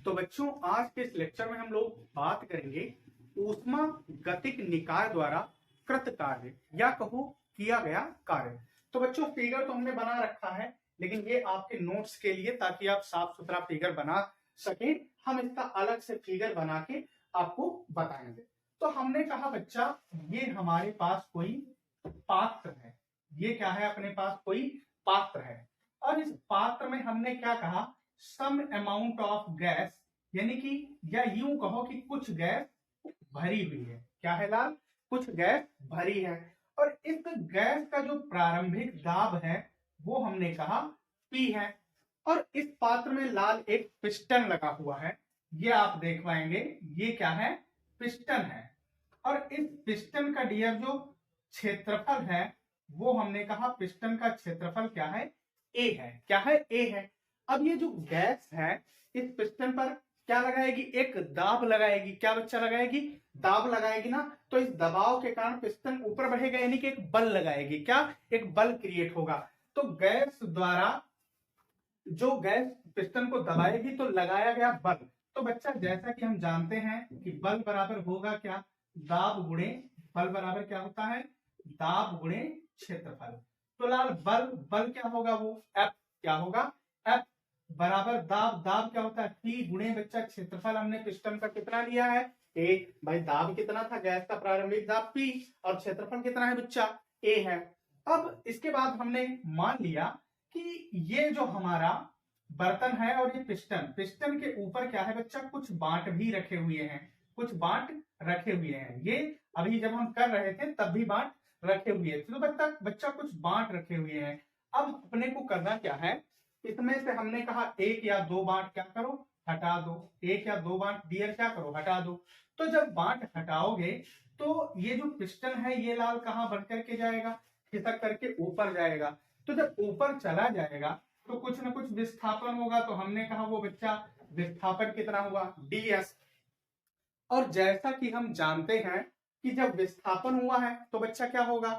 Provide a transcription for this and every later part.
तो बच्चों आज के इस लेक्चर में हम लोग बात करेंगे ऊष्मा गतिक निकाय द्वारा कृत कार्य या कहो किया गया कार्य। तो बच्चों फिगर तो हमने बना रखा है, लेकिन ये आपके नोट्स के लिए ताकि आप साफ सुथरा फिगर बना सके, हम इसका अलग से फिगर बना के आपको बताएंगे। तो हमने कहा बच्चा ये हमारे पास कोई पात्र है, ये क्या है अपने पास कोई पात्र है, और इस पात्र में हमने क्या कहा सम अमाउंट ऑफ गैस, यानी कि या यूं कहो कि कुछ गैस भरी हुई है। क्या है लाल? कुछ गैस भरी है, और इस गैस का जो प्रारंभिक दाब है वो हमने कहा P है, और इस पात्र में लाल एक पिस्टन लगा हुआ है, ये आप देख पाएंगे, ये क्या है? पिस्टन है। और इस पिस्टन का डियर जो क्षेत्रफल है वो हमने कहा पिस्टन का क्षेत्रफल क्या है? A है। क्या है? A है। अब ये जो गैस है इस पिस्टन पर क्या लगाएगी? एक दाब लगाएगी। क्या बच्चा लगाएगी? दाब लगाएगी ना, तो इस दबाव के कारण पिस्टन ऊपर बढ़ेगा, यानी कि एक बल लगाएगी। क्या? एक बल क्रिएट होगा। तो गैस द्वारा जो गैस पिस्टन को दबाएगी तो लगाया गया बल। तो बच्चा जैसा कि हम जानते हैं कि बल बराबर होगा क्या? दाब गुणे बल बराबर क्या होता है? दाब गुणे क्षेत्रफल। तो लाल बल क्या होगा? वो F क्या होगा? F बराबर दाब। दाब क्या होता है? P गुणे बच्चा क्षेत्रफल हमने पिस्टन का कितना लिया है? A। भाई दाब कितना था गैस का? प्रारंभिक दाब P, और क्षेत्रफल कितना है बच्चा? A है। अब इसके बाद हमने मान लिया कि ये जो हमारा बर्तन है और ये पिस्टन के ऊपर क्या है बच्चा? कुछ बांट भी रखे हुए हैं, कुछ बांट रखे हुए हैं। ये अभी जब हम कर रहे थे तब भी बांट रखे हुए थे, तो बच्चा कुछ बांट रखे हुए हैं। अब अपने को करना क्या है? इसमें से हमने कहा एक या दो बांट क्या करो? हटा दो। एक या दो बांट डियर क्या करो? हटा दो। तो जब बांट हटाओगे तो ये जो पिस्टन है ये लाल कहाँ बढ़ करके जाएगा? खिसक करके ऊपर जाएगा। तो जब ऊपर चला जाएगा तो कुछ ना कुछ विस्थापन होगा, तो हमने कहा वो बच्चा विस्थापन कितना हुआ? ds। और जैसा कि हम जानते हैं कि जब विस्थापन हुआ है तो बच्चा क्या होगा?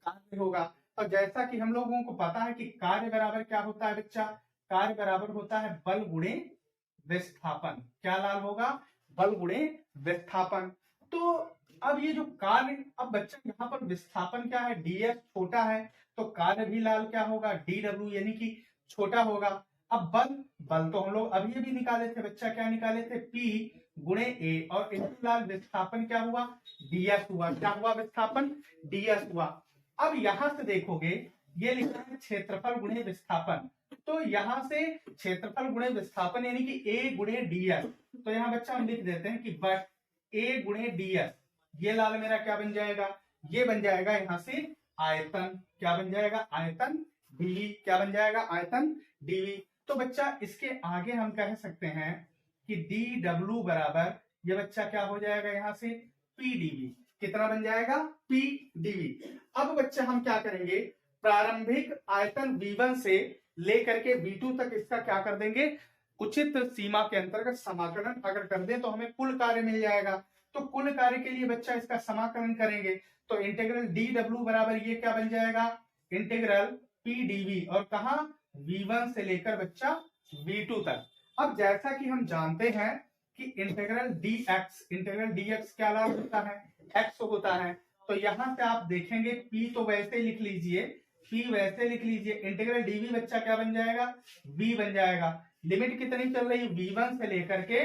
कार्य होगा। और जैसा कि हम लोगों को पता है कि कार्य बराबर क्या होता है बच्चा? कार्य बराबर होता है बल गुणे विस्थापन। क्या लाल होगा? बल गुणे विस्थापन। तो अब ये जो कार्य, अब बच्चा यहाँ पर विस्थापन क्या है? ds छोटा है, तो कार्य भी लाल क्या होगा? dw, यानी कि छोटा होगा। अब बल तो हम लोग अभी भी निकाले थे बच्चा, क्या निकाले थे? P गुणे A, और इनटू लाल विस्थापन क्या हुआ? ds हुआ। क्या हुआ? विस्थापन ds हुआ। अब यहां से देखोगे ये लिखा है क्षेत्रफल गुणे विस्थापन, तो यहां से क्षेत्रफल गुणे विस्थापन यानी कि A गुणे ds, तो यहाँ बच्चा हम लिख देते हैं कि बट A गुणे ds, ये लाल मेरा क्या बन जाएगा? ये बन जाएगा यहाँ से आयतन। क्या बन जाएगा? आयतन dv। क्या बन जाएगा? आयतन dv। तो बच्चा इसके आगे हम कह सकते हैं कि dw बराबर ये बच्चा क्या हो जाएगा यहाँ से? pdv। कितना बन जाएगा? pdv। अब बच्चा हम क्या करेंगे? प्रारंभिक आयतन v1 से लेकर के v2 तक इसका क्या कर देंगे? उचित सीमा के अंतर्गत समाकलन अगर कर दें तो हमें कुल कार्य मिल जाएगा। तो कुल कार्य के लिए बच्चा इसका समाकलन करेंगे, तो इंटीग्रल dw बराबर ये क्या बन जाएगा? इंटीग्रल pdv, और कहा v1 से लेकर बच्चा v2 तक। अब जैसा कि हम जानते हैं कि इंटीग्रल dx क्या लाभ होता है? x होता है। तो यहां से आप देखेंगे p तो वैसे लिख लीजिए, p वैसे लिख लीजिए। इंटीग्रल dv बच्चा क्या बन जाएगा? v बन जाएगा। लिमिट कितनी चल रही है? v1 से लेकर के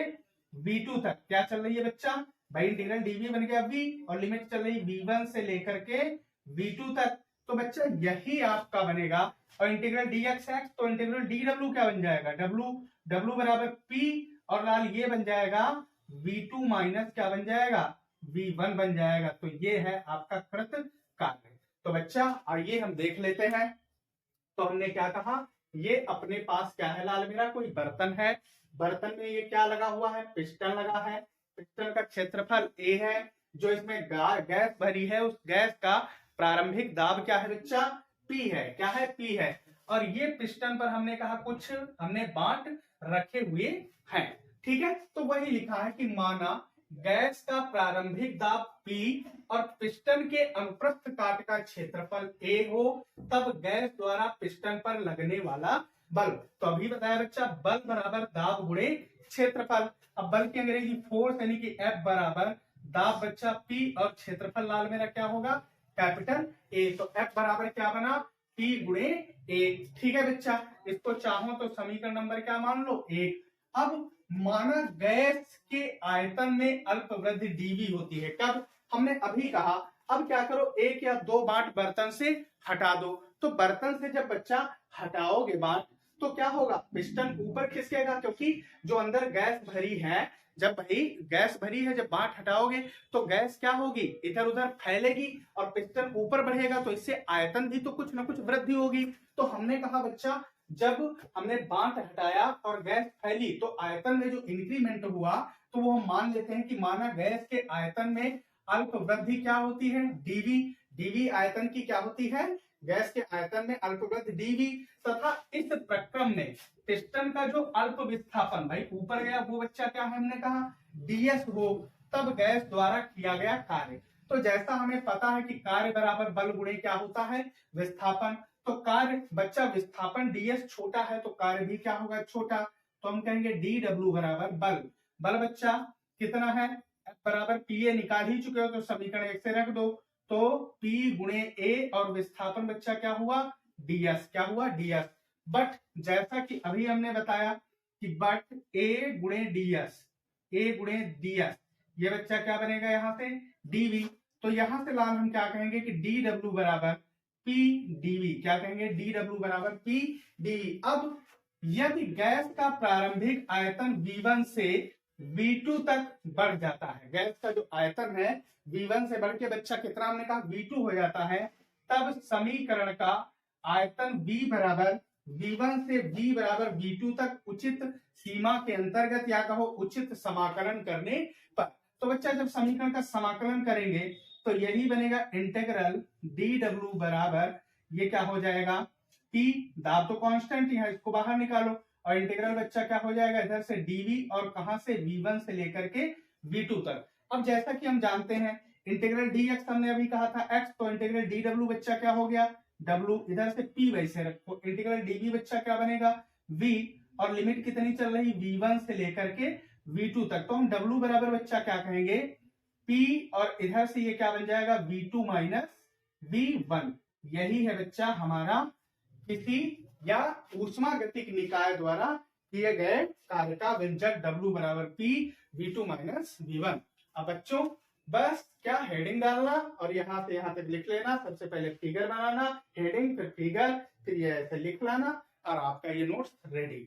v2 तक क्या चल रही है बच्चा? भाई इंटीग्रल dv बन गया v, और लिमिट चल रही v1 से लेकर के v2 तक, तो बच्चा यही आपका बनेगा। और इंटीग्रल dx, तो इंटीग्रल dw क्या बन जाएगा? w बराबर p, और लाल ये बन जाएगा v2 माइनस क्या बन जाएगा? v1 बन जाएगा। तो ये है आपका कृत कार्य। तो बच्चा आइए हम देख लेते हैं। तो हमने क्या कहा? ये अपने पास क्या है लाल? मेरा कोई बर्तन है, बर्तन में ये क्या लगा हुआ है? पिस्टन लगा है। पिस्टन का क्षेत्रफल A है, जो इसमें गैस भरी है उस गैस का प्रारंभिक दाब क्या है बच्चा? P है। क्या है? P है। और ये पिस्टन पर हमने कहा कुछ हमने बांट रखे हुए हैं। ठीक है, तो वही लिखा है कि माना गैस का प्रारंभिक दाब P और पिस्टन के अनुप्रस्थ काट का क्षेत्रफल A हो, तब गैस द्वारा पिस्टन पर लगने वाला बल। तो अभी बताया बच्चा बल बराबर दाब गुणे क्षेत्रफल। अब बल की अंग्रेजी फोर्स यानी कि F बराबर दाब बच्चा P और क्षेत्रफल लाल मेरा क्या होगा कैपिटल A। तो F बराबर क्या बना P गुणे A। ठीक है बच्चा, इसको चाहो तो समीकरण नंबर क्या मान लो 1। अब माना गैस के आयतन में अल्प वृद्धि dV होती है, कब हमने अभी कहा। अब क्या करो, एक या दो बाट बर्तन से हटा दो। तो बर्तन से जब बच्चा हटाओगे बाट तो क्या होगा, पिस्टन ऊपर खिसकेगा, क्योंकि जो अंदर गैस भरी है, जब भाई गैस भरी है, जब बाट हटाओगे तो गैस क्या होगी इधर उधर फैलेगी और पिस्टन ऊपर बढ़ेगा, तो इससे आयतन भी तो कुछ ना कुछ वृद्धि होगी। तो हमने कहा बच्चा जब हमने बाट हटाया और गैस फैली तो आयतन में जो इंक्रीमेंट हुआ, तो वो हम मान लेते हैं कि माना गैस के आयतन में अल्प वृद्धि क्या होती है dV। dV आयतन की क्या होती है, गैस के आयतन में अल्प वृद्धि dV। तथा इस प्रक्रम में पिस्टन का जो अल्प विस्थापन भाई ऊपर गया वो बच्चा क्या है हमने कहा ds हो, तब गैस द्वारा किया गया कार्य। तो जैसा हमें पता है कि कार्य बराबर बल गुणे क्या होता है विस्थापन, तो कार्य बच्चा विस्थापन ds छोटा है तो कार्य भी क्या होगा छोटा। तो हम कहेंगे dw बराबर बल। बल बच्चा कितना है F बराबर PA निकाल ही चुके हो तो समीकरण 1 से रख दो। तो P गुणे A और विस्थापन बच्चा क्या हुआ ds, क्या हुआ ds। बट जैसा कि अभी हमने बताया कि बट A गुणे ds, A गुणे ds ये बच्चा क्या बनेगा यहाँ से dV। तो यहाँ से लाल हम क्या कहेंगे कि dw बराबर P dV, क्या कहेंगे dw बराबर P dV। अब यदि गैस का प्रारंभिक आयतन V1 से V2 तक बढ़ जाता है, गैस का जो आयतन है V1 से बढ़ के बच्चा कितना हमने कहा V2 हो जाता है, तब समीकरण का आयतन V बराबर V1 से V बराबर V2 तक उचित सीमा के अंतर्गत या कहो उचित समाकलन करने पर। तो बच्चा जब समीकरण का समाकलन करेंगे तो यही बनेगा इंटीग्रल dw बराबर ये क्या हो जाएगा P, दाब तो कांस्टेंट ही है, इसको बाहर निकालो और इंटीग्रल बच्चा क्या हो जाएगा इधर से dV और कहां से V1 से लेकर के V2 तक। अब जैसा कि हम जानते हैं इंटीग्रल dx हमने अभी कहा था x, तो इंटीग्रल dw बच्चा क्या हो गया w, इधर से p वैसे रखो, इंटीग्रल dv बच्चा क्या बनेगा v और लिमिट कितनी चल रही V1 से लेकर के V2 तक। तो हम w बराबर बच्चा क्या कहेंगे p और इधर से ये क्या बन जाएगा V2 माइनस V1। यही है बच्चा हमारा किसी या ऊष्मागतिक निकाय द्वारा किए गए कार्य का व्यंजक W बराबर P V2 माइनस V1। अब बच्चों बस क्या हेडिंग डालना और यहाँ से यहाँ तक लिख लेना, सबसे पहले फिगर बनाना, हेडिंग फिर फिगर, फिर ये ऐसे लिख लाना और आपका ये नोट्स रेडी।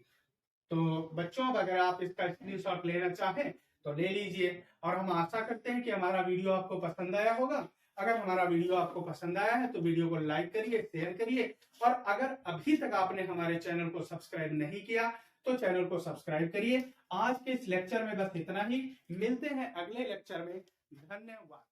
तो बच्चों अब अगर आप इसका स्क्रीनशॉट लेना चाहें तो ले लीजिए और हम आशा करते हैं कि हमारा वीडियो आपको पसंद आया होगा। अगर हमारा वीडियो आपको पसंद आया है तो वीडियो को लाइक करिए, शेयर करिए और अगर अभी तक आपने हमारे चैनल को सब्सक्राइब नहीं किया तो चैनल को सब्सक्राइब करिए। आज के इस लेक्चर में बस इतना ही, मिलते हैं अगले लेक्चर में। धन्यवाद।